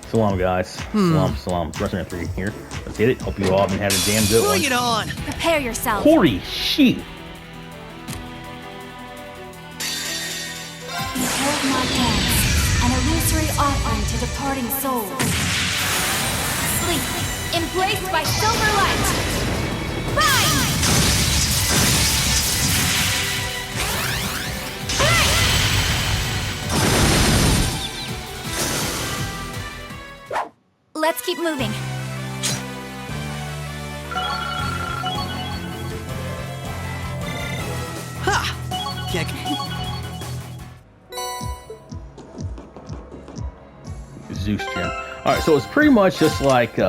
Salam, guys. Salam. Restaurant 3 here. Let's hit it. Hope you all have been having a damn good one. Bring it on! Prepare yourself. Holy shit! Behold my hands, an illusory offering to departing souls. Sleep, embraced by silver light. Rise! Let's keep moving. Ha! Can't... Zeus gem. Alright, so it's pretty much just like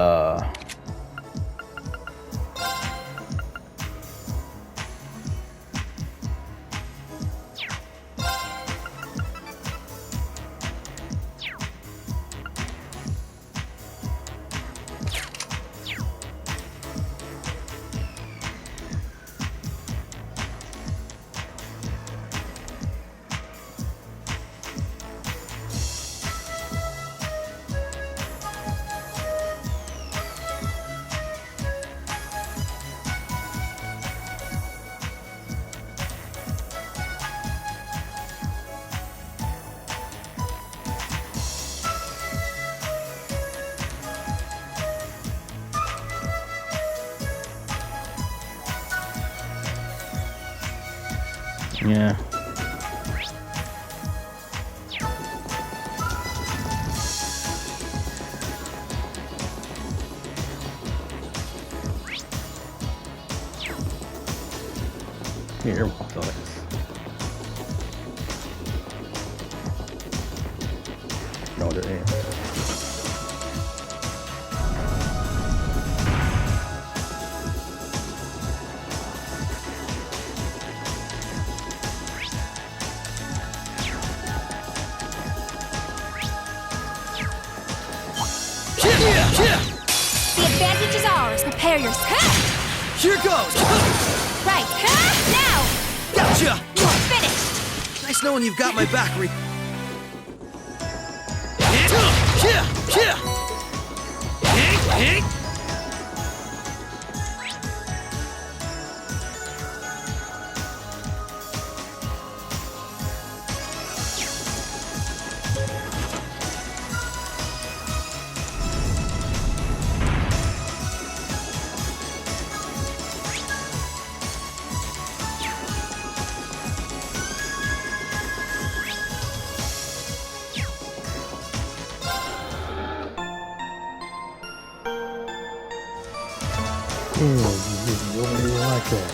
yeah. Here, walk the legs. No, there ain't. The advantage is ours. Prepare yourself. Here goes! Right. Now! Gotcha! Finished! Nice knowing you've got my back, Rean. You really like that.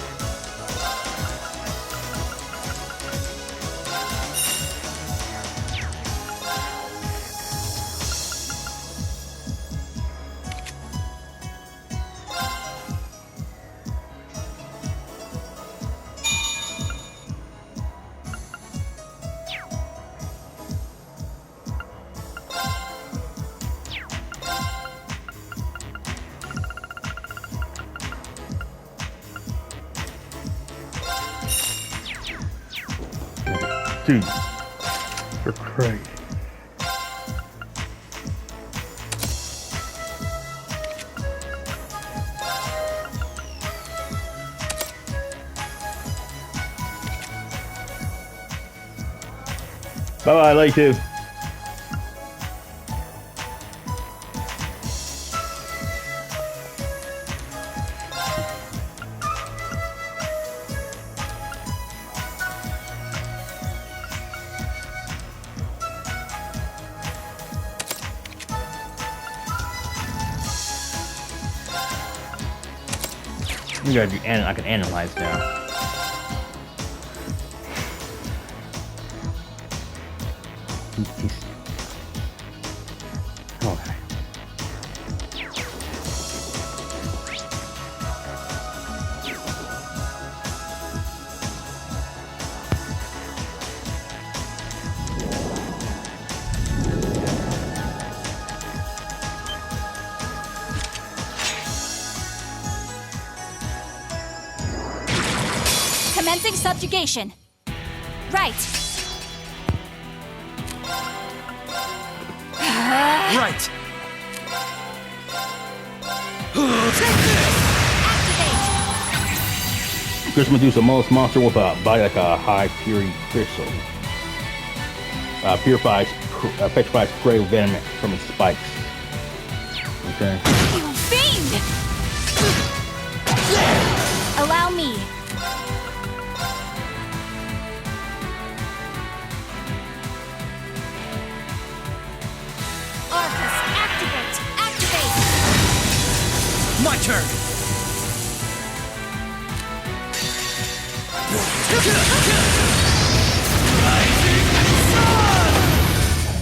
Dude, You're crazy. bye-bye, love you too. You gotta do, and I can analyze now. Okay. Commencing subjugation. Right. Right. Take this! Activate! Chris Medusa, most monster with a body like a high purity crystal. Petrifies prey with venom from its spikes. Okay. You fiend! Allow me. Arcus, activate! Activate! My turn!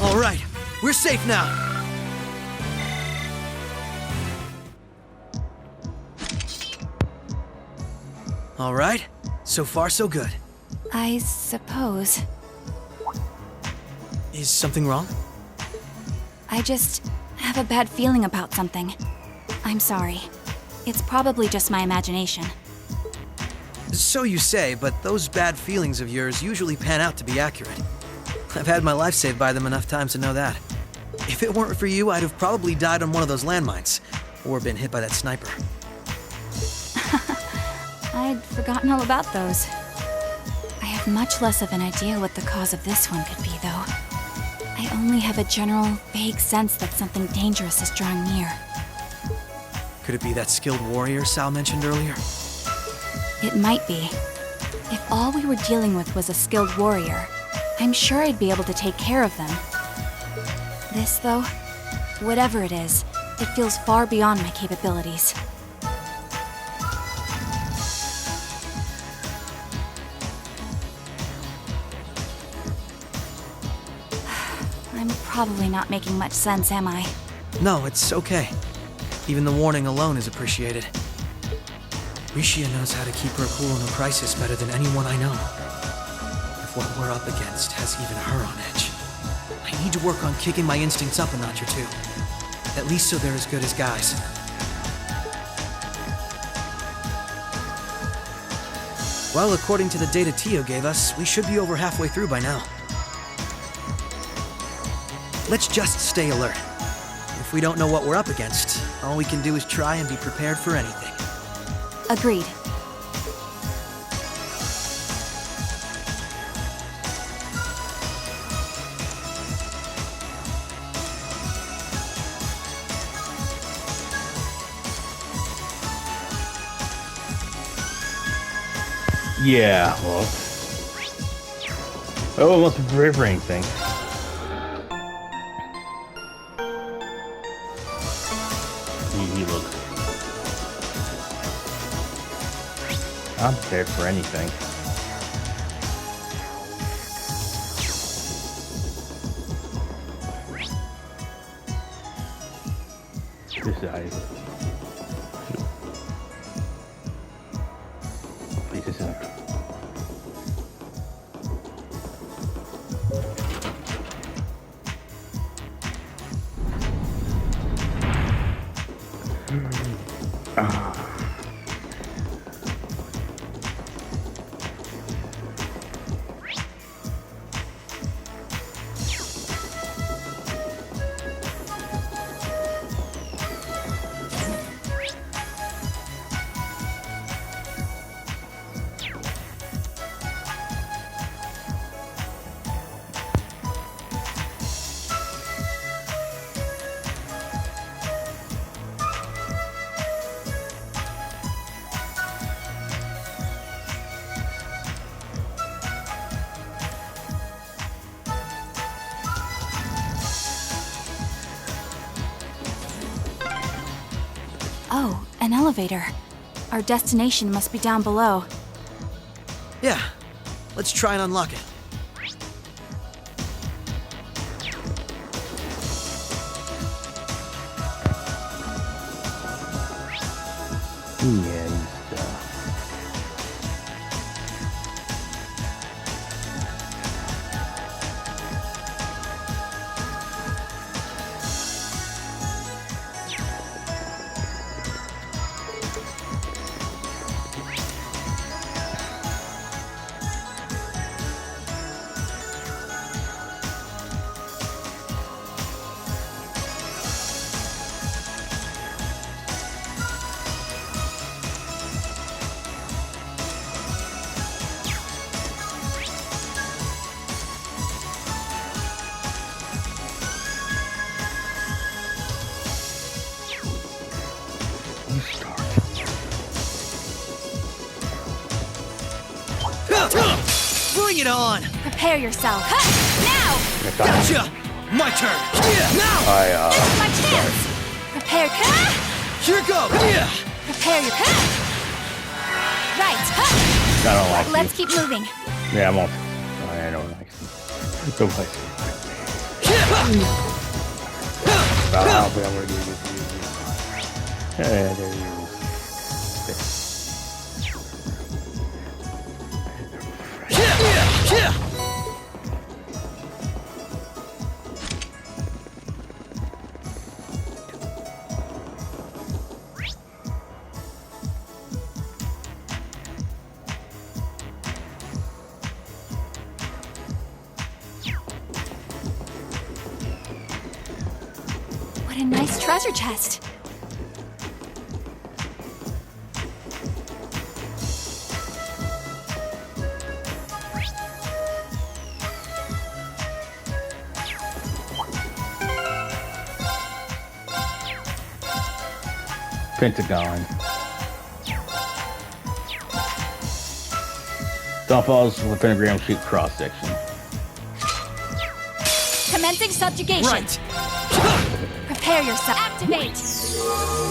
All right, we're safe now. All right, so far so good. I suppose. Is something wrong? I just have a bad feeling about something. I'm sorry. It's probably just my imagination. So you say, but those bad feelings of yours usually pan out to be accurate. I've had my life saved by them enough times to know that. If it weren't for you, I'd have probably died on one of those landmines, or been hit by that sniper. I'd forgotten all about those. I have much less of an idea what the cause of this one could be, though. I only have a general, vague sense that something dangerous is drawing near. Could it be that skilled warrior Sal mentioned earlier? It might be. If all we were dealing with was a skilled warrior, I'm sure I'd be able to take care of them. This, though, whatever it is, it feels far beyond my capabilities. I'm probably not making much sense, am I? No, it's okay. Even the warning alone is appreciated. Rishia knows how to keep her cool in a crisis better than anyone I know. If what we're up against has even her on edge, I need to work on kicking my instincts up a notch or two. At least so they're as good as guys. Well, according to the data Tio gave us, we should be over halfway through by now. Let's just stay alert. If we don't know what we're up against, all we can do is try and be prepared for anything. Agreed. Yeah, well. Oh, it must be brave for anything. He looks. I'm prepared for anything. This guy. Please, this isn't. Oh, an elevator. Our destination must be down below. Yeah, let's try and unlock it. Yeah, he's, Bring it on! Prepare yourself. Ha! Now! Gotcha! My turn! Now! This is my chance! Prepare. Ha! Here goes! Prepare your. Ha! Right. Ha! I don't like Let's you. keep moving. Yeah, I'm off. I don't like you. Don't like you. I don't think I'm gonna do this. Yeah, there you go. What a nice treasure chest. Pentagon. Don't falls with a pentagram sheet cross section. Commencing subjugation. Right. Prepare yourself. Activate.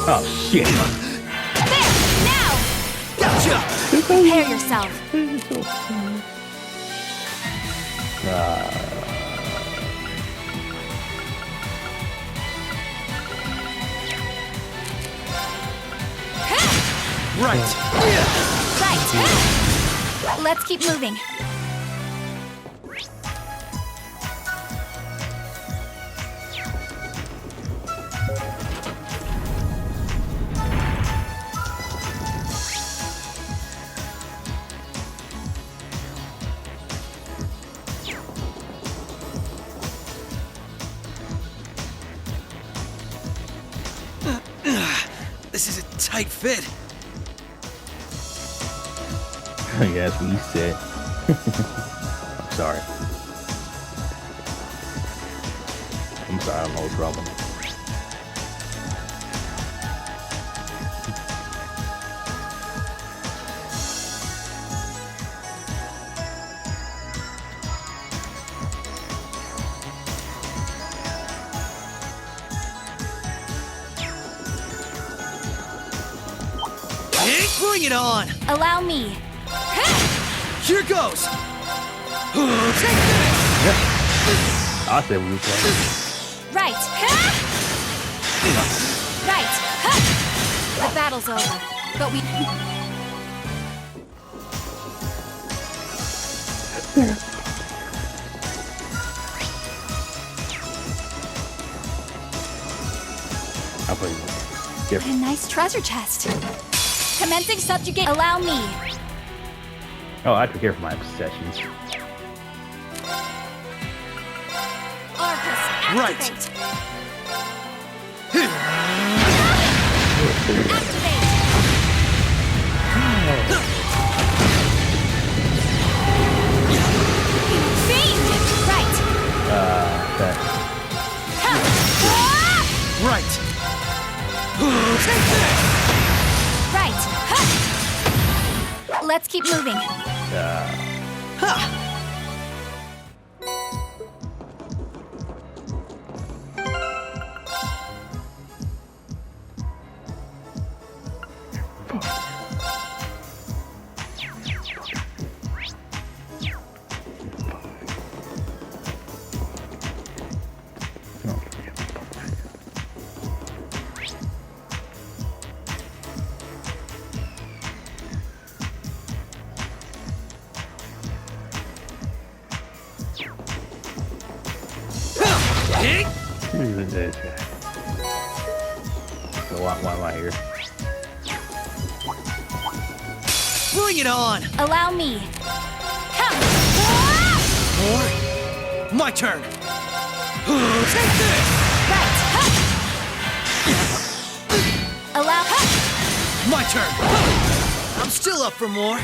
Oh shit! There. Now. Gotcha! Prepare yourself. Right. Right. Let's keep moving. This is a tight fit. Yes, we said. I'm sorry. I'm sorry, I don't know what's wrong with me. Bring it on! Allow me. Here goes! Take this! I said we were playing. Right. Right. The battle's over, but we. I'll play you. What Different. a nice treasure chest. Commencing subjugate. Allow me. Oh, I took care of my obsessions. Arcus, Right. activate. Fiend! Right. That. Right. Take this! Right. Let's keep moving. Who is this guy? So why am I here? Bring it on! Allow me. Come. Or my turn! Take this! Right. Allow. My turn! I'm still up for more!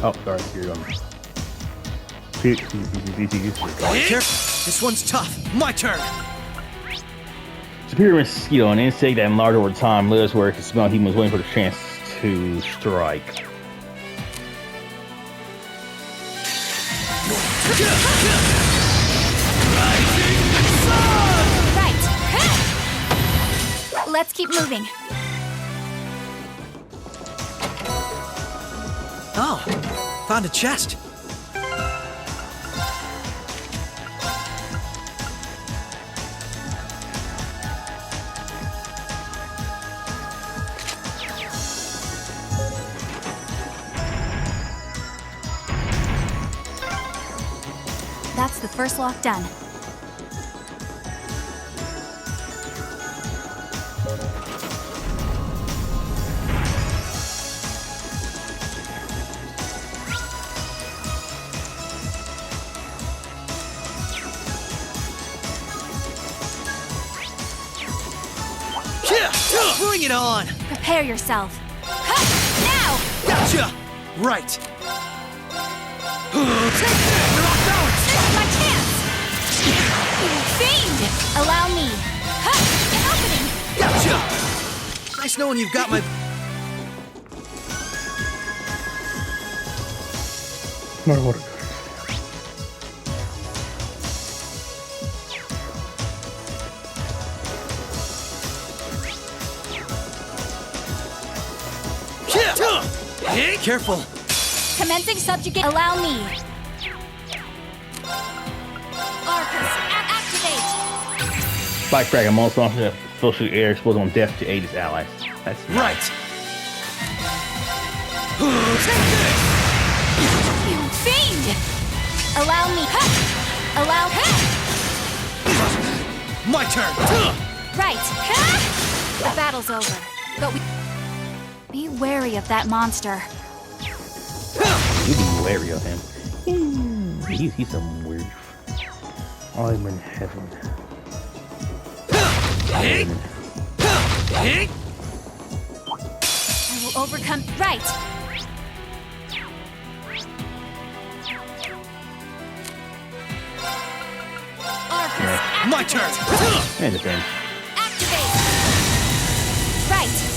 Oh, sorry, you're on. Careful. This one's tough. My turn. Superior mosquito, an insect that enlarged over time, lives where it can smell. He was waiting for the chance to strike. Right. Let's keep moving. Oh, found a chest. That's the first lock done. Bring it on. Prepare yourself. Now! Gotcha. Right. You're off balance. This is my chance! You fiend! Allow me. An opening! Gotcha. Nice knowing you've got my. My water. Careful. Commencing subjugate. Allow me. Arcus, activate! Spike frag, a most monster social air exposed on death to aid his allies. That's Right. You fiend! Allow me. Allow. My turn. Right. The battle's over. But we. Be wary of that monster. You'd be wary of him. He's some weird. I'm in heaven. I will overcome. Right. Arcus, My turn. And defend. activate. Right.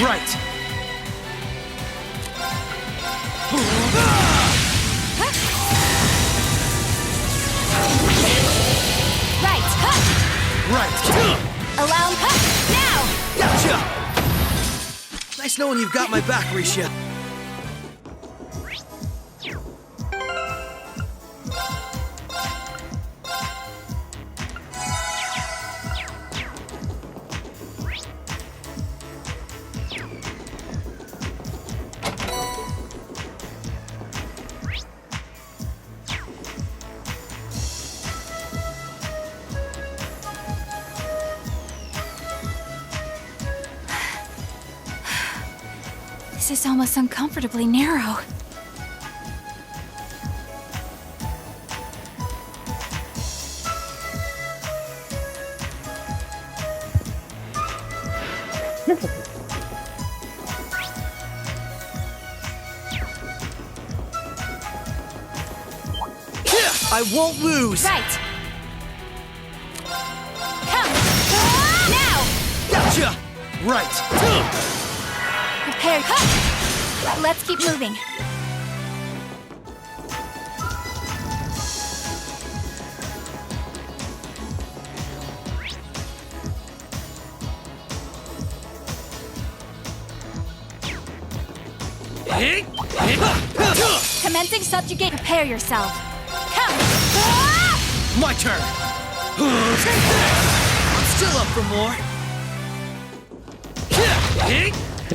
Right. Right. Right. Allow. Now. Gotcha. Nice knowing you've got my back, Risha. This is almost uncomfortably narrow. I won't lose. Right. Come. Now. Gotcha. Right. Prepare. Let's keep moving. Commencing subjugate. Prepare yourself. Come. My turn. I'm still up for more.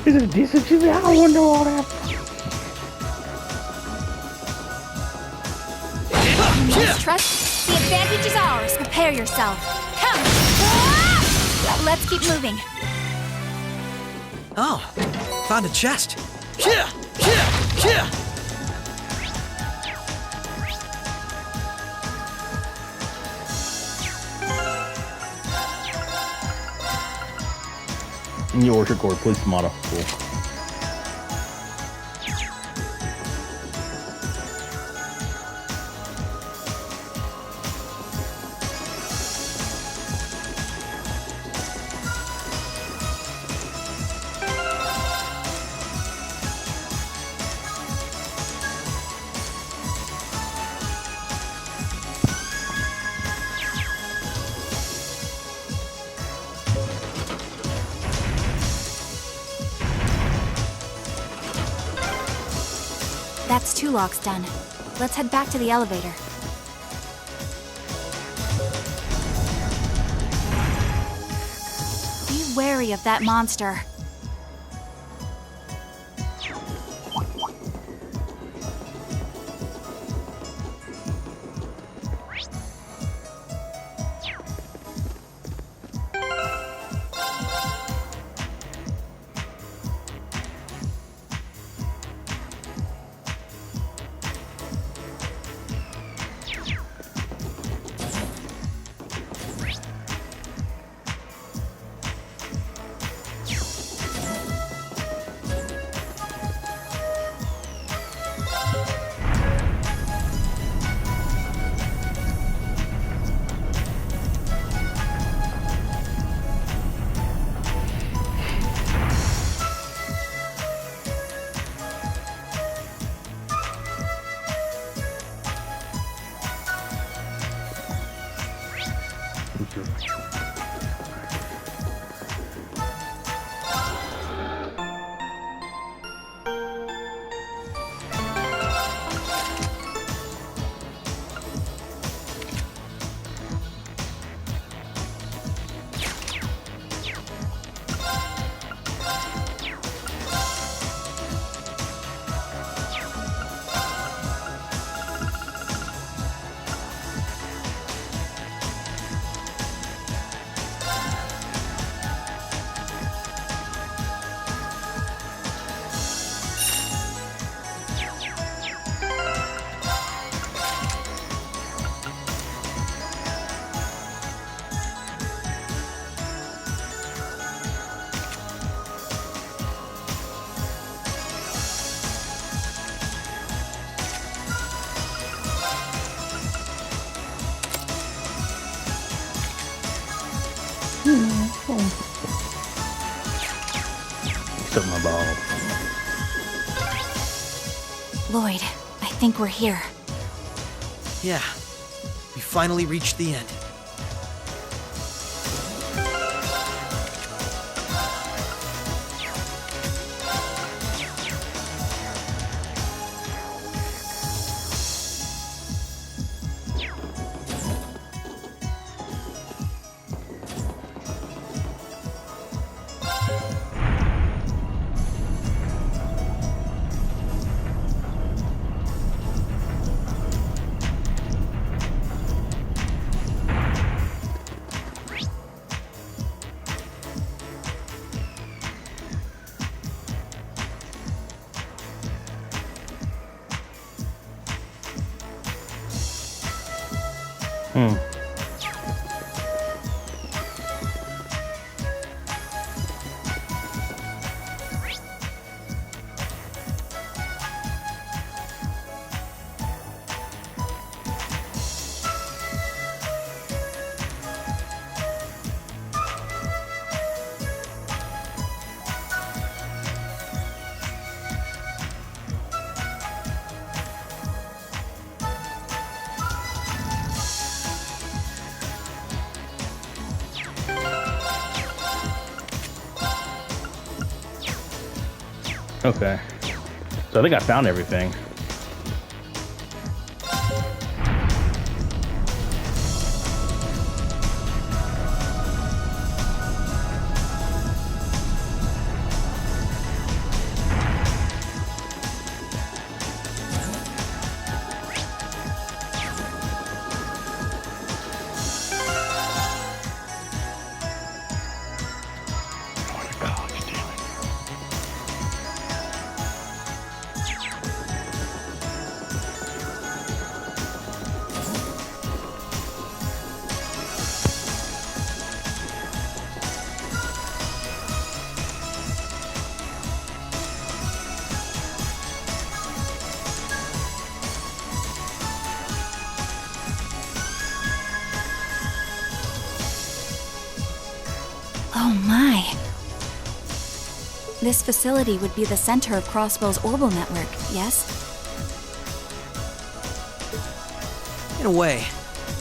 Is it decent to me? I wonder all that. Trust. The advantage is ours. Prepare yourself. Come. Let's keep moving. Oh, found a chest. Your worship core, police model. Cool. That's 2 locks done. Let's head back to the elevator. Be wary of that monster. Except my balls. Lloyd, I think we're here. Yeah, we finally reached the end. Okay. So I think I found everything. This facility would be the center of Crossbow's orbital network, yes? In a way,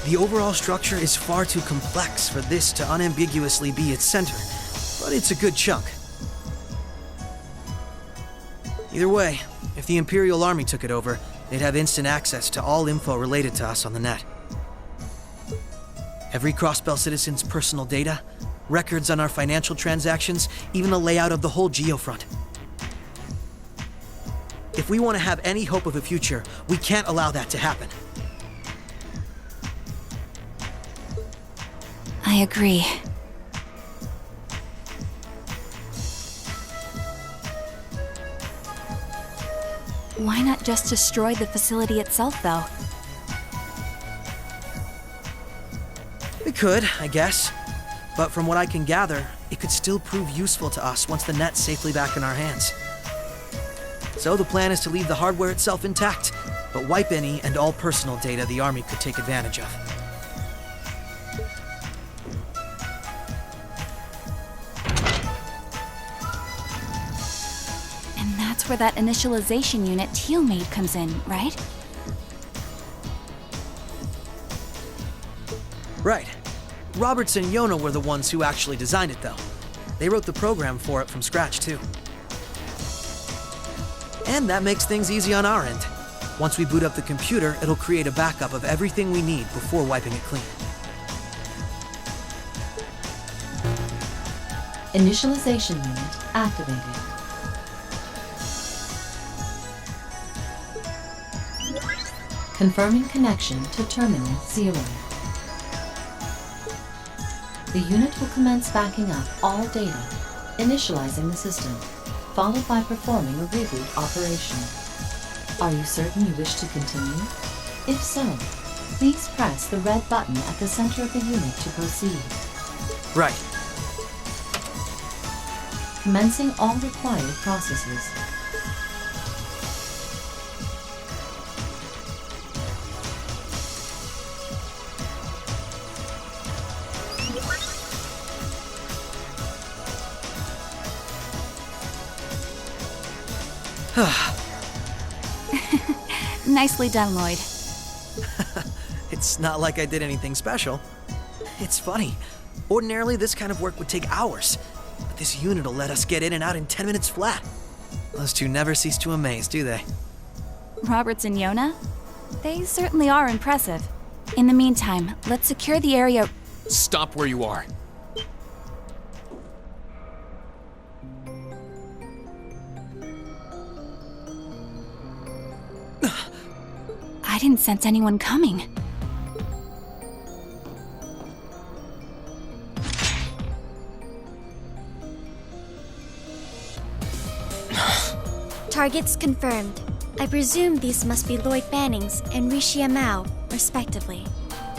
the overall structure is far too complex for this to unambiguously be its center, but it's a good chunk. Either way, if the Imperial Army took it over, they'd have instant access to all info related to us on the net. Every Crossbell citizen's personal data, records on our financial transactions, even the layout of the whole geofront. If we want to have any hope of a future, we can't allow that to happen. I agree. Why not just destroy the facility itself, though? We could, I guess. But from what I can gather, it could still prove useful to us once the net's safely back in our hands. So the plan is to leave the hardware itself intact, but wipe any and all personal data the Army could take advantage of. And that's where that initialization unit Teal made comes in, right? Right. Roberts and Yona were the ones who actually designed it, though. They wrote the program for it from scratch, too. And that makes things easy on our end. Once we boot up the computer, it'll create a backup of everything we need before wiping it clean. Initialization unit activated. Confirming connection to Terminal 0. The unit will commence backing up all data, initializing the system, followed by performing a reboot operation. Are you certain you wish to continue? If so, please press the red button at the center of the unit to proceed. Right. Commencing all required processes. Nicely done, Lloyd. It's not like I did anything special. It's funny. Ordinarily, this kind of work would take hours, but this unit will let us get in and out in 10 minutes flat. Those two never cease to amaze, do they? Roberts and Yona? They certainly are impressive. In the meantime, let's secure the area. Stop where you are. I didn't sense anyone coming. Targets confirmed. I presume these must be Lloyd Bannings and Rishia Mao, respectively.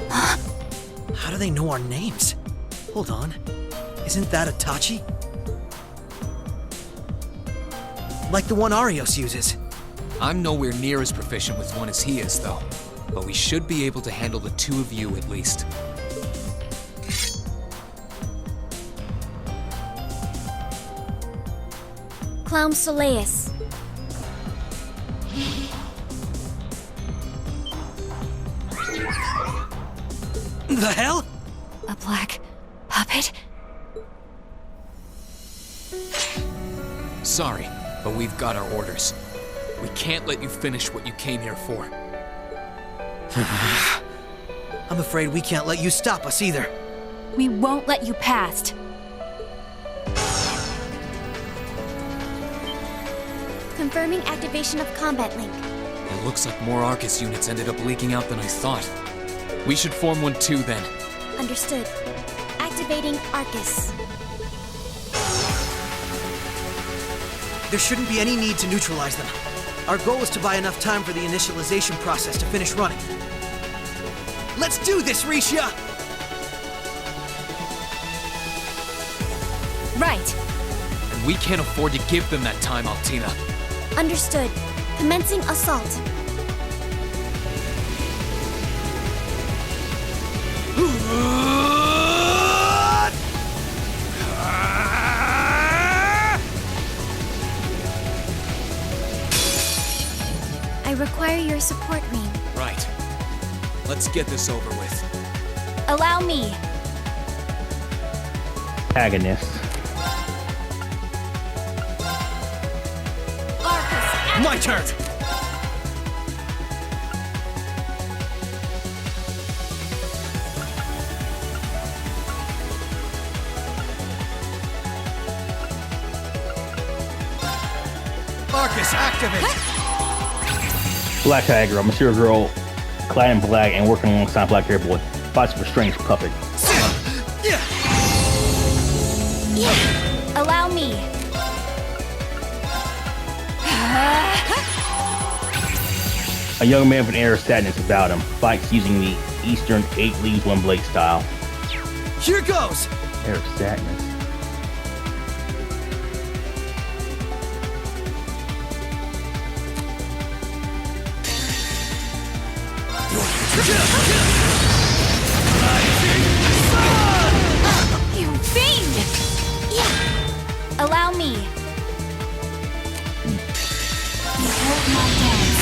How do they know our names? Hold on. Isn't that Itachi? Like the one Arios uses. I'm nowhere near as proficient with one as he is, though. But we should be able to handle the two of you at least. Clown Soleus. The hell? A black puppet? Sorry, but we've got our orders. We can't let you finish what you came here for. I'm afraid we can't let you stop us either. We won't let you past. Confirming activation of combat link. It looks like more Arcus units ended up leaking out than I thought. We should form one too, then. Understood. Activating Arcus. There shouldn't be any need to neutralize them. Our goal is to buy enough time for the initialization process to finish running. Let's do this, Rishia! Right. And we can't afford to give them that time, Altina. Understood. Commencing assault. I require your support, Rean. Right. Let's get this over with. Allow me. Agonist. My turn! Arcus, activate! Black Tiger, a mysterious girl clad in black and working alongside Black Hair Boy, fights with a strange puppet. Allow me. A young man with an air of sadness about him fights using the Eastern 8 leaves 1 blade style. Here goes! Air of sadness. You fiend! Allow me. Behold my dance.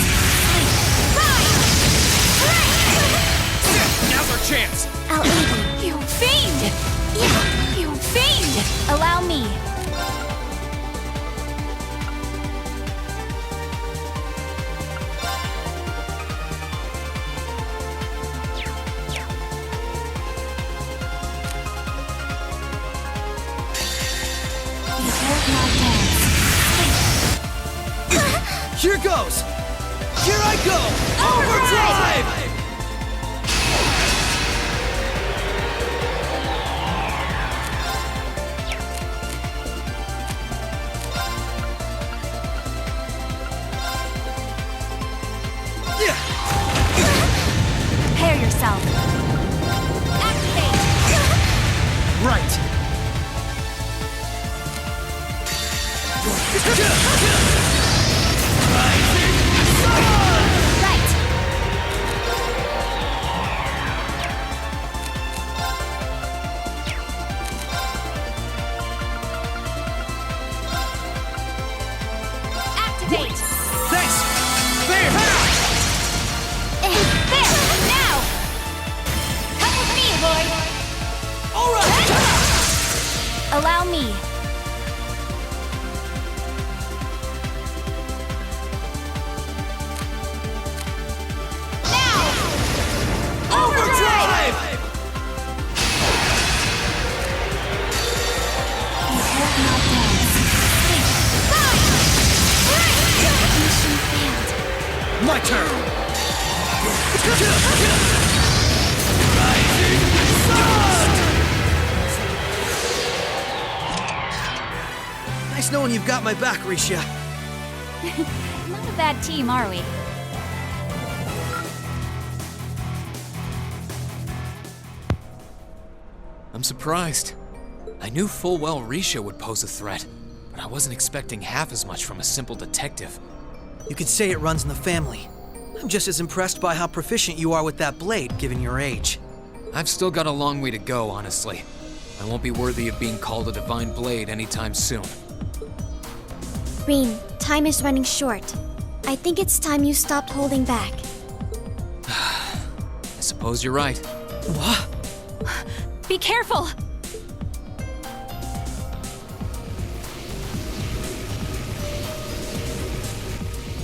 Now's our chance! I'll aid you. You fiend! You fiend! Allow me. Behold my dance. Here goes! Here I go! Overdrive! Prepare yourself. Activate. Right. Right. Activate. Thanks! There! There. Now. Come with me, Lloyd. All right! Allow me. Now. Overdrive! Behold my dance. Mission failed. My turn! Nice knowing you've got my back, Risha. Not a bad team, are we? I'm surprised. I knew full well Risha would pose a threat, but I wasn't expecting half as much from a simple detective. You could say it runs in the family. I'm just as impressed by how proficient you are with that blade, given your age. I've still got a long way to go, honestly. I won't be worthy of being called a divine blade anytime soon. Rean, time is running short. I think it's time you stopped holding back. I suppose you're right. What? Be careful!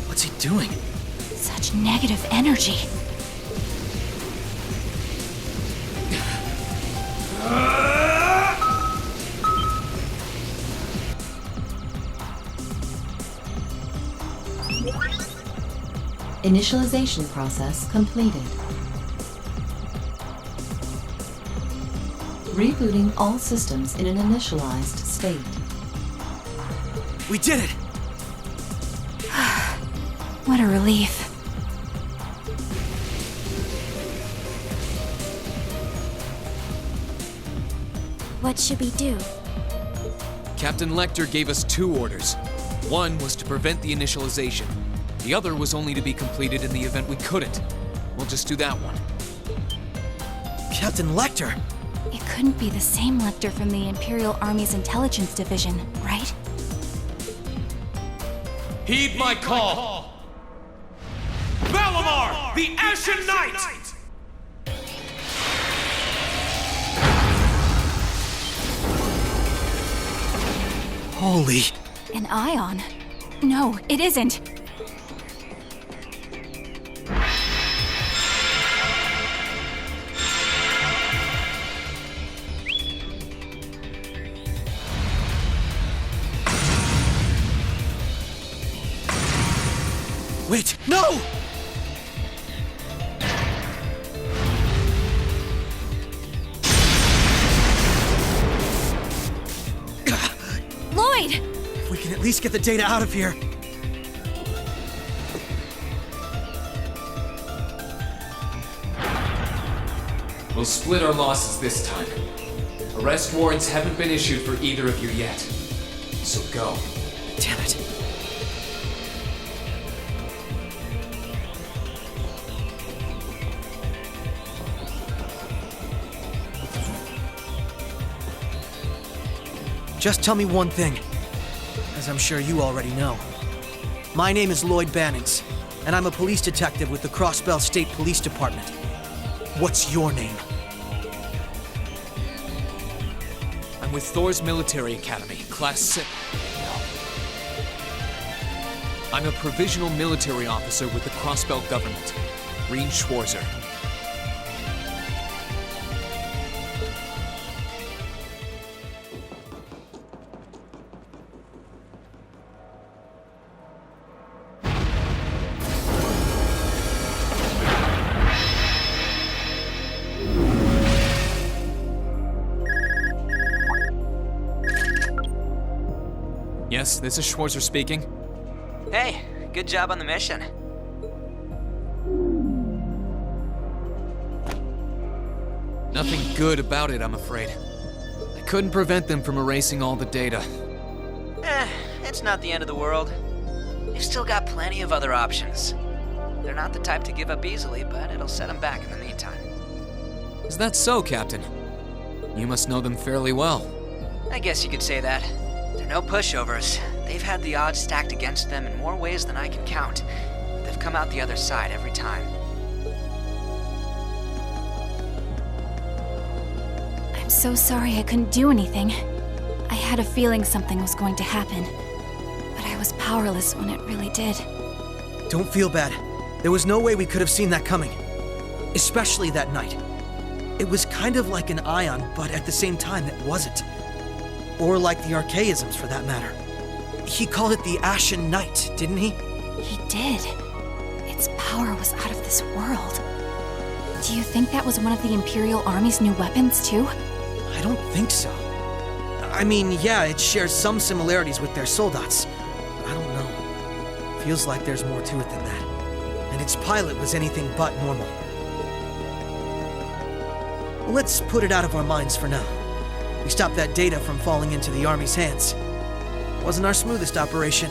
What's he doing? Such negative energy. Initialization process completed. Rebooting all systems in an initialized state. We did it! What a relief. What should we do? Captain Lecter gave us 2 orders. One was to prevent the initialization. The other was only to be completed in the event we couldn't. We'll just do that one. Captain Lecter! It couldn't be the same Lecter from the Imperial Army's Intelligence Division, right? Heed my call! Valimar, the Ashen Knight! Holy... An ion? No, it isn't. Wait, no! Lloyd! If we can at least get the data out of here. We'll split our losses this time. Arrest warrants haven't been issued for either of you yet. So go. Damn it. Just tell me one thing, as I'm sure you already know. My name is Lloyd Bannings, and I'm a police detective with the Crossbell State Police Department. What's your name? I'm with Thor's Military Academy, Class 6. I'm a provisional military officer with the Crossbell government, Rean Schwarzer. Yes, this is Schwarzer speaking. Hey, good job on the mission. Nothing good about it, I'm afraid. I couldn't prevent them from erasing all the data. It's not the end of the world. They've still got plenty of other options. They're not the type to give up easily, but it'll set them back in the meantime. Is that so, Captain? You must know them fairly well. I guess you could say that. They're no pushovers. They've had the odds stacked against them in more ways than I can count. But they've come out the other side every time. I'm so sorry I couldn't do anything. I had a feeling something was going to happen, but I was powerless when it really did. Don't feel bad. There was no way we could have seen that coming. Especially that night. It was kind of like an ion, but at the same time it wasn't. Or like the archaisms, for that matter. He called it the Ashen Knight, didn't he? He did. Its power was out of this world. Do you think that was one of the Imperial Army's new weapons, too? I don't think so. I mean, yeah, it shares some similarities with their soldats. I don't know. Feels like there's more to it than that. And its pilot was anything but normal. Well, let's put it out of our minds for now. We stopped that data from falling into the Army's hands. Wasn't our smoothest operation.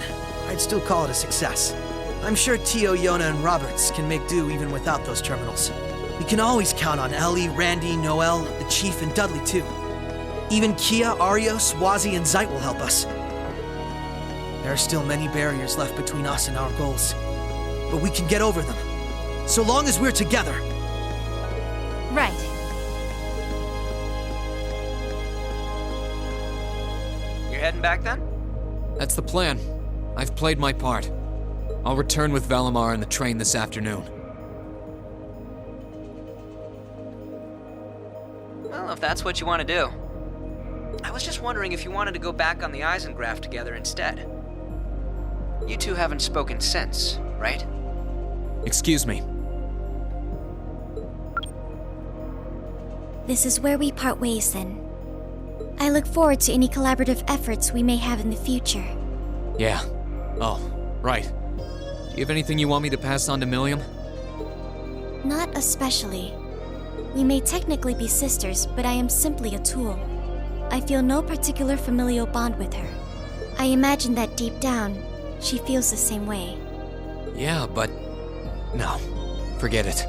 I'd still call it a success. I'm sure Tio, Yona, and Roberts can make do even without those terminals. We can always count on Ellie, Randy, Noel, the Chief, and Dudley too. Even Kia, Ario, Swazi, and Zeit will help us. There are still many barriers left between us and our goals. But we can get over them. So long as we're together. Right. You're heading back then? That's the plan. I've played my part. I'll return with Valimar in the train this afternoon. Well, if that's what you want to do. I was just wondering if you wanted to go back on the Eisengraph together instead. You two haven't spoken since, right? Excuse me. This is where we part ways then. I look forward to any collaborative efforts we may have in the future. Yeah. Oh, right. Do you have anything you want me to pass on to Milliam? Not especially. We may technically be sisters, but I am simply a tool. I feel no particular familial bond with her. I imagine that deep down, she feels the same way. Yeah, but... no. Forget it.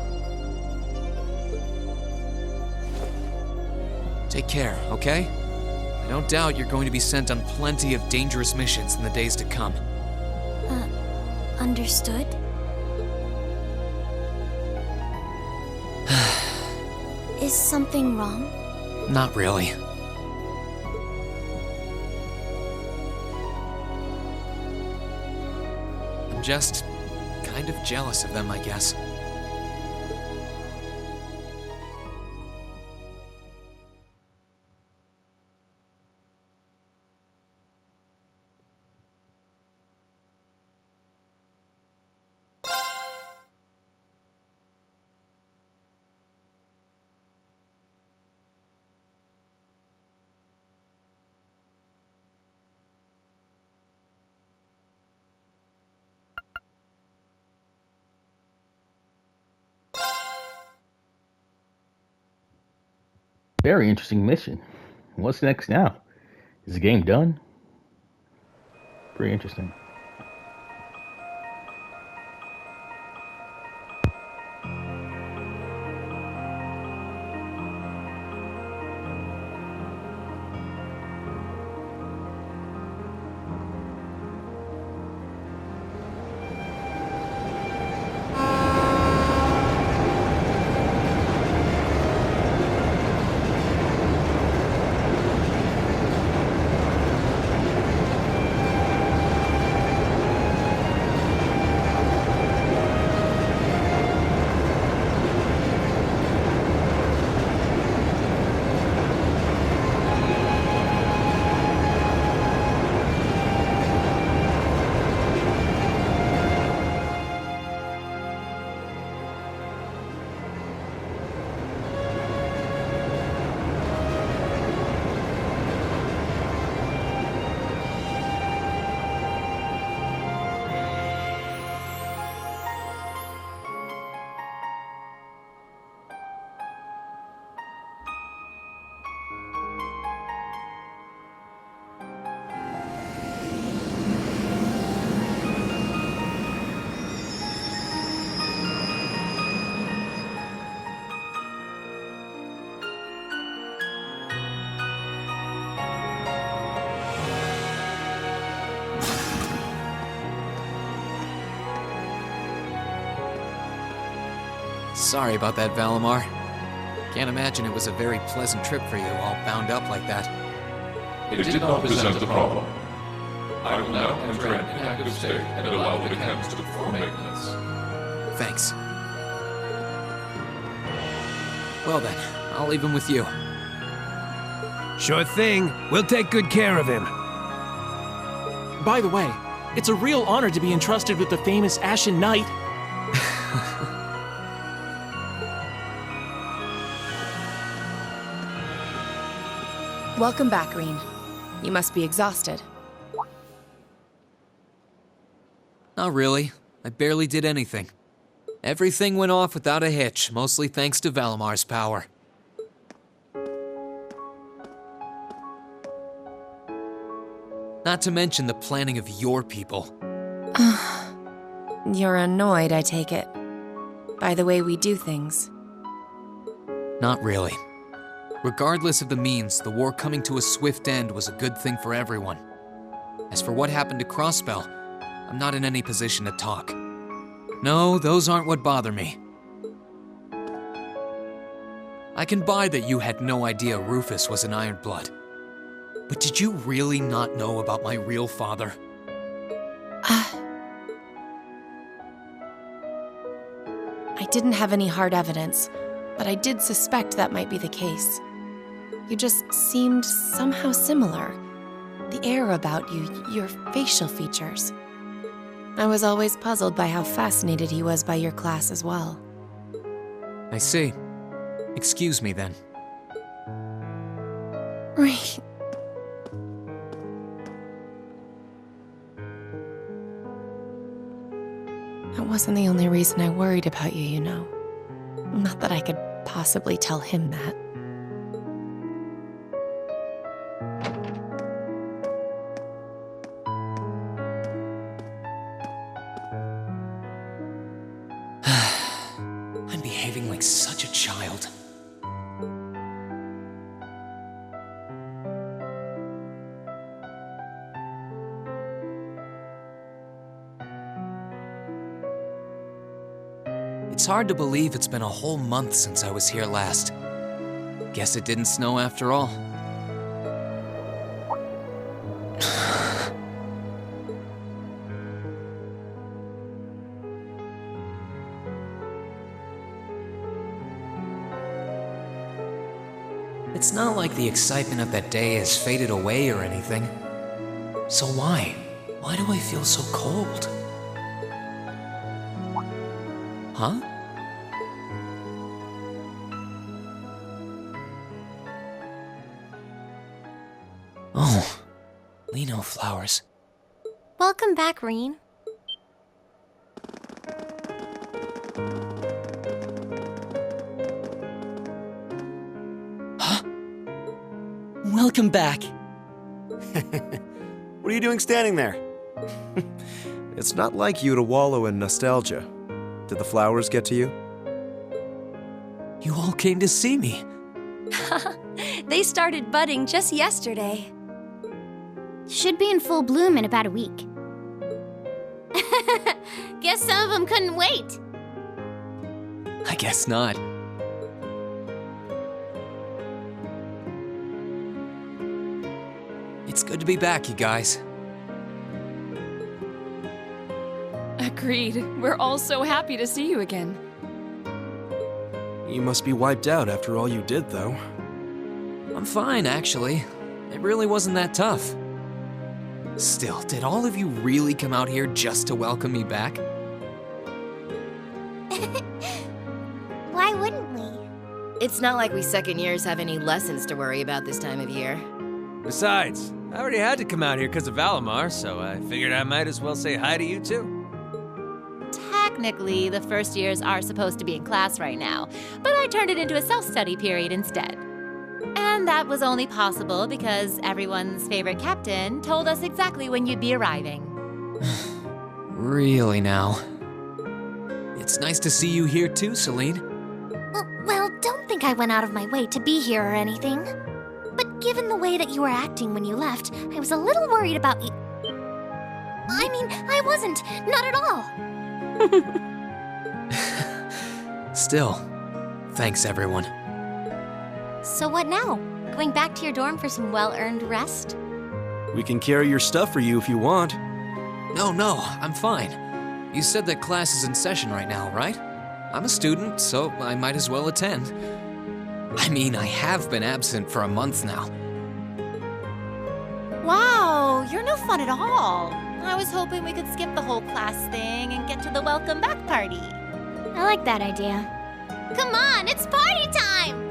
Take care, okay? I don't doubt you're going to be sent on plenty of dangerous missions in the days to come. Understood? Is something wrong? Not really. I'm just kind of jealous of them, I guess. Very interesting mission. What's next now? Is the game done? Pretty interesting. Sorry about that, Valimar. Can't imagine it was a very pleasant trip for you, all bound up like that. It did not present a problem. I will now enter an inactive state and allow the chems to perform maintenance. Thanks. Well then, I'll leave him with you. Sure thing. We'll take good care of him. By the way, it's a real honor to be entrusted with the famous Ashen Knight. Welcome back, Rean. You must be exhausted. Not really. I barely did anything. Everything went off without a hitch, mostly thanks to Valimar's power. Not to mention the planning of your people. You're annoyed, I take it, by the way we do things. Not really. Regardless of the means, the war coming to a swift end was a good thing for everyone. As for what happened to Crossbell, I'm not in any position to talk. No, those aren't what bother me. I can buy that you had no idea Rufus was an Ironblood. But did you really not know about my real father? I didn't have any hard evidence, but I did suspect that might be the case. You just seemed somehow similar. The air about you, your facial features. I was always puzzled by how fascinated he was by your class as well. I see. Excuse me then. Right. That wasn't the only reason I worried about you, you know. Not that I could possibly tell him that. I'm behaving like such a child. It's hard to believe it's been a whole month since I was here last. Guess it didn't snow after all. It's not like the excitement of that day has faded away or anything. So why? Why do I feel so cold? Huh? Oh, Lino flowers. Welcome back, Rean. Welcome back. What are you doing standing there? It's not like you to wallow in nostalgia. Did the flowers get to you? You all came to see me. They started budding just yesterday. Should be in full bloom in about a week. Guess some of them couldn't wait. I guess not. It's good to be back, you guys. Agreed. We're all so happy to see you again. You must be wiped out after all you did, though. I'm fine, actually. It really wasn't that tough. Still, did all of you really come out here just to welcome me back? Why wouldn't we? It's not like we second years have any lessons to worry about this time of year. Besides, I already had to come out here because of Valimar, so I figured I might as well say hi to you too. Technically, the first years are supposed to be in class right now, but I turned it into a self-study period instead. And that was only possible because everyone's favorite captain told us exactly when you'd be arriving. Really now? It's nice to see you here too, Celine. Well, don't think I went out of my way to be here or anything. But given the way that you were acting when you left, I was a little worried about you. I mean, I wasn't. Not at all. Still, thanks everyone. So what now? Going back to your dorm for some well-earned rest? We can carry your stuff for you if you want. No, I'm fine. You said that class is in session right now, right? I'm a student, so I might as well attend. I mean, I have been absent for a month now. Wow, you're no fun at all. I was hoping we could skip the whole class thing and get to the welcome back party. I like that idea. Come on, it's party time!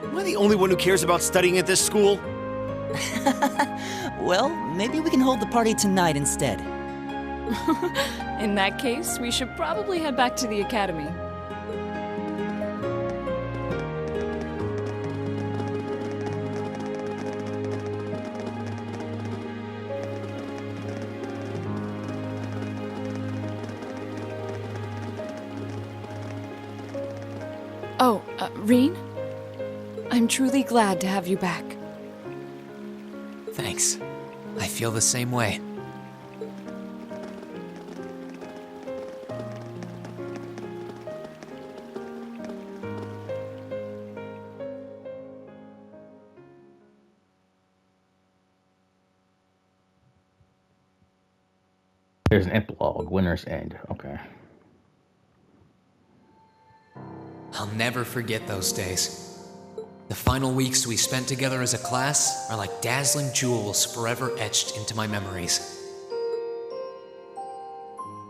Am I the only one who cares about studying at this school? Well, maybe we can hold the party tonight instead. In that case, we should probably head back to the academy. Oh, Rean? I'm truly glad to have you back. Thanks. I feel the same way. There's an epilogue, winner's end. Okay. I'll never forget those days. The final weeks we spent together as a class are like dazzling jewels forever etched into my memories.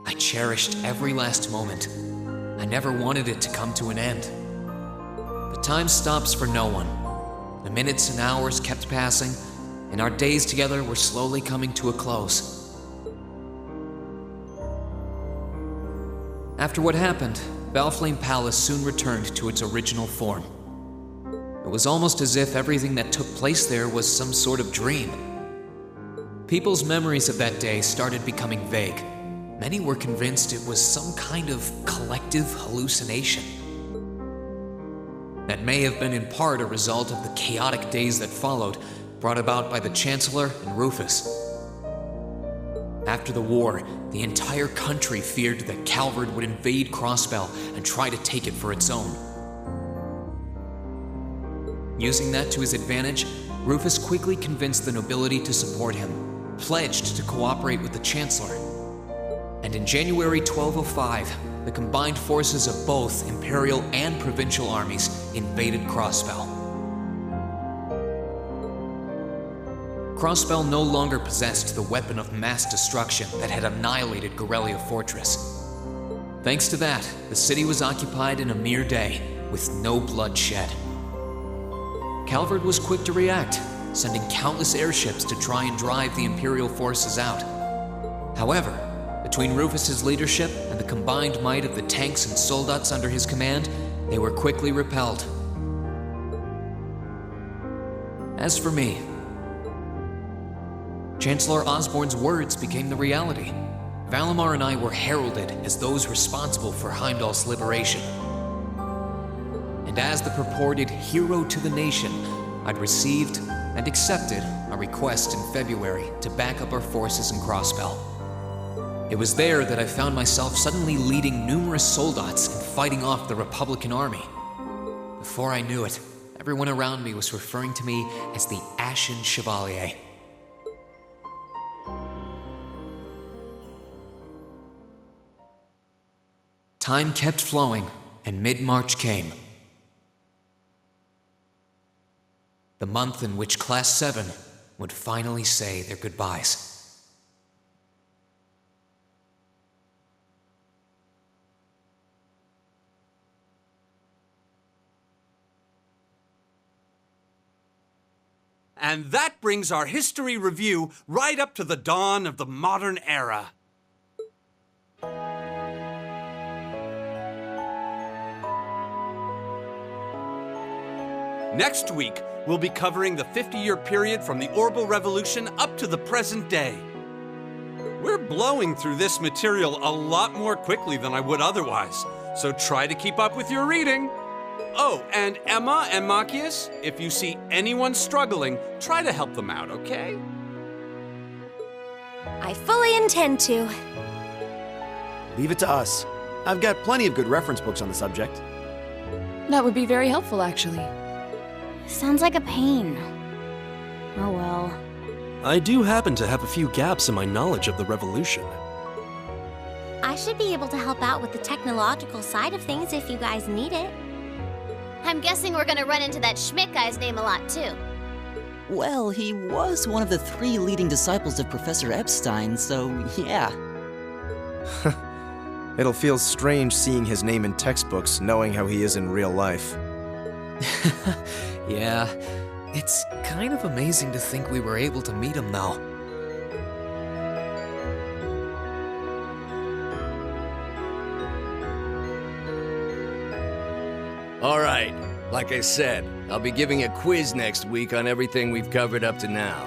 I cherished every last moment. I never wanted it to come to an end. But time stops for no one. The minutes and hours kept passing, and our days together were slowly coming to a close. After what happened, Valflame Palace soon returned to its original form. It was almost as if everything that took place there was some sort of dream. People's memories of that day started becoming vague. Many were convinced it was some kind of collective hallucination. That may have been in part a result of the chaotic days that followed, brought about by the Chancellor and Rufus. After the war, the entire country feared that Calvard would invade Crossbell and try to take it for its own. Using that to his advantage, Rufus quickly convinced the nobility to support him, pledged to cooperate with the Chancellor. And in January 1205, the combined forces of both Imperial and Provincial armies invaded Crossbell. Crossbell no longer possessed the weapon of mass destruction that had annihilated Gorelia Fortress. Thanks to that, the city was occupied in a mere day, with no blood shed. Calvert was quick to react, sending countless airships to try and drive the Imperial forces out. However, between Rufus's leadership and the combined might of the tanks and soldats under his command, they were quickly repelled. As for me, Chancellor Osborne's words became the reality. Valimar and I were heralded as those responsible for Heimdall's liberation. And as the purported hero to the nation, I'd received and accepted a request in February to back up our forces in Crossbell. It was there that I found myself suddenly leading numerous soldats and fighting off the Republican army. Before I knew it, everyone around me was referring to me as the Ashen Chevalier. Time kept flowing, and mid-March came. The month in which Class 7 would finally say their goodbyes. And that brings our history review right up to the dawn of the modern era. Next week, we'll be covering the 50-year period from the Orbital Revolution up to the present day. We're blowing through this material a lot more quickly than I would otherwise, so try to keep up with your reading. Oh, and Emma and Machias, if you see anyone struggling, try to help them out, okay? I fully intend to. Leave it to us. I've got plenty of good reference books on the subject. That would be very helpful, actually. Sounds like a pain. Oh well. I do happen to have a few gaps in my knowledge of the Revolution. I should be able to help out with the technological side of things if you guys need it. I'm guessing we're gonna run into that Schmidt guy's name a lot, too. Well, he was one of the 3 leading disciples of Professor Epstein, so yeah. It'll feel strange seeing his name in textbooks, knowing how he is in real life. Yeah, it's kind of amazing to think we were able to meet him, though. All right, like I said, I'll be giving a quiz next week on everything we've covered up to now.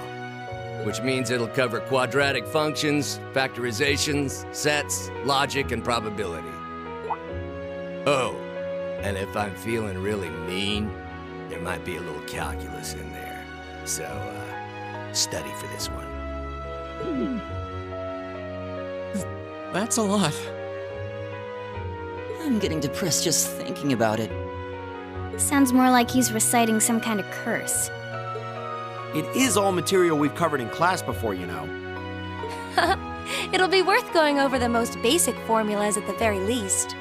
Which means it'll cover quadratic functions, factorizations, sets, logic, and probability. Oh, and if I'm feeling really mean, there might be a little calculus in there. So, study for this one. That's a lot. I'm getting depressed just thinking about it. Sounds more like he's reciting some kind of curse. It is all material we've covered in class before, you know. It'll be worth going over the most basic formulas at the very least.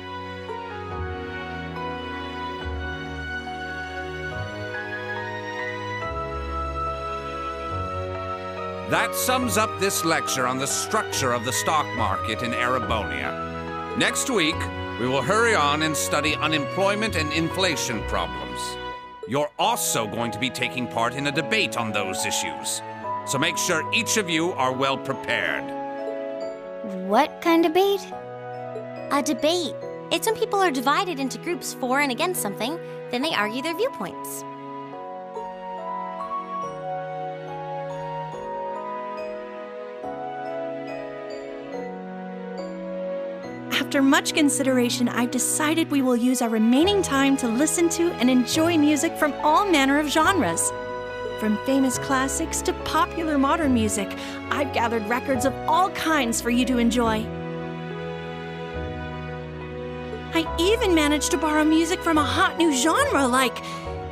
That sums up this lecture on the structure of the stock market in Erebonia. Next week, we will hurry on and study unemployment and inflation problems. You're also going to be taking part in a debate on those issues. So make sure each of you are well prepared. What kind of debate? A debate. It's when people are divided into groups for and against something, then they argue their viewpoints. After much consideration, I've decided we will use our remaining time to listen to and enjoy music from all manner of genres. From famous classics to popular modern music, I've gathered records of all kinds for you to enjoy. I even managed to borrow music from a hot new genre like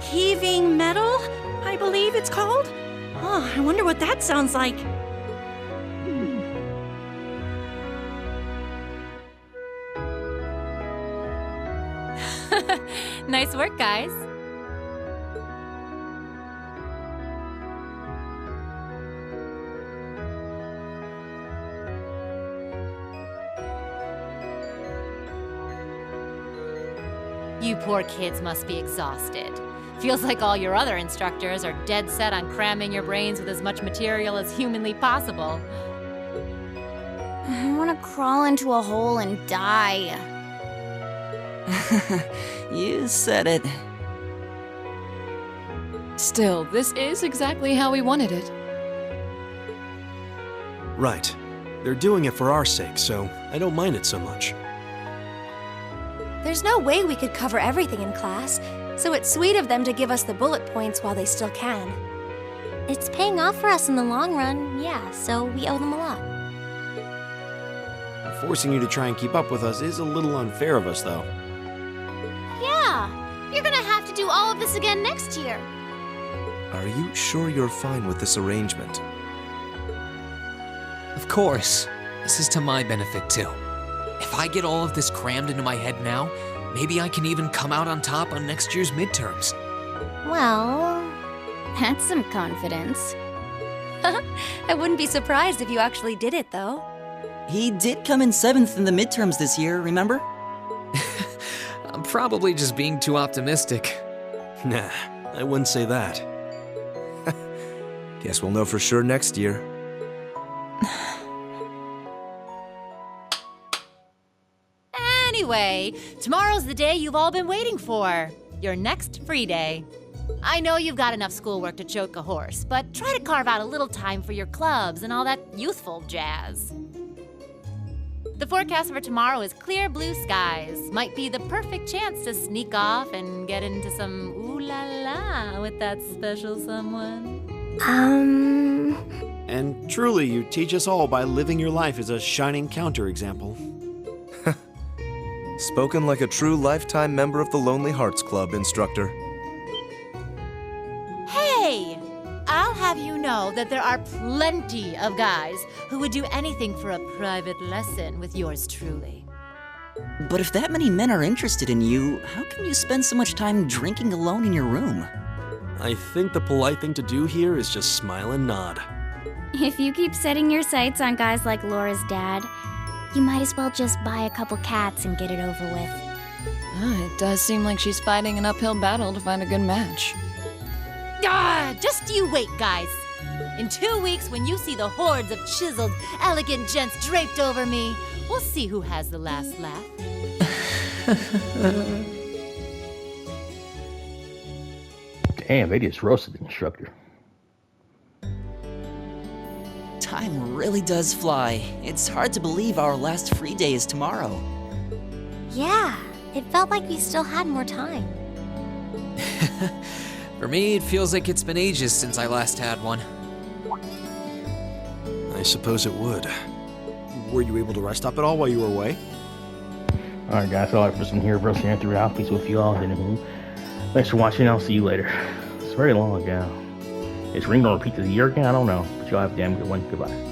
Heaving metal, I believe it's called. Oh, I wonder what that sounds like. Nice work, guys. You poor kids must be exhausted. Feels like all your other instructors are dead set on cramming your brains with as much material as humanly possible. I want to crawl into a hole and die. You said it. Still, this is exactly how we wanted it. Right. They're doing it for our sake, so I don't mind it so much. There's no way we could cover everything in class, so it's sweet of them to give us the bullet points while they still can. It's paying off for us in the long run, yeah, so we owe them a lot. Forcing you to try and keep up with us is a little unfair of us, though. Yeah, you're gonna have to do all of this again next year. Are you sure you're fine with this arrangement? Of course. This is to my benefit, too. If I get all of this crammed into my head now, maybe I can even come out on top on next year's midterms. Well, That's some confidence. I wouldn't be surprised if you actually did it, though. He did come in 7th in the midterms this year, remember? I'm probably just being too optimistic. Nah, I wouldn't say that. Guess we'll know for sure next year. Anyway, tomorrow's the day you've all been waiting for. Your next free day. I know you've got enough schoolwork to choke a horse, but try to carve out a little time for your clubs and all that youthful jazz. The forecast for tomorrow is clear blue skies. Might be the perfect chance to sneak off and get into some ooh la la with that special someone. And truly, you teach us all by living your life as a shining counterexample. Spoken like a true lifetime member of the Lonely Hearts Club, instructor. Hey! I'll have you know that there are plenty of guys who would do anything for a private lesson with yours truly. But if that many men are interested in you, how can you spend so much time drinking alone in your room? I think the polite thing to do here is just smile and nod. If you keep setting your sights on guys like Laura's dad, you might as well just buy a couple cats and get it over with. It does seem like she's fighting an uphill battle to find a good match. Just you wait, guys. In 2 weeks, when you see the hordes of chiseled, elegant gents draped over me, we'll see who has the last laugh. Damn, they just roasted the instructor. Time really does fly. It's hard to believe our last free day is tomorrow. Yeah, it felt like we still had more time. For me, it feels like it's been ages since I last had one. I suppose it would. Were you able to rest up at all while you were away? Alright guys, all right for some here, bro. Sharing throughout. Peace with you all. Thanks for watching. I'll see you later. It's very long, yeah. Is Ring gonna repeat this year again? I don't know. But y'all have a damn good one. Goodbye.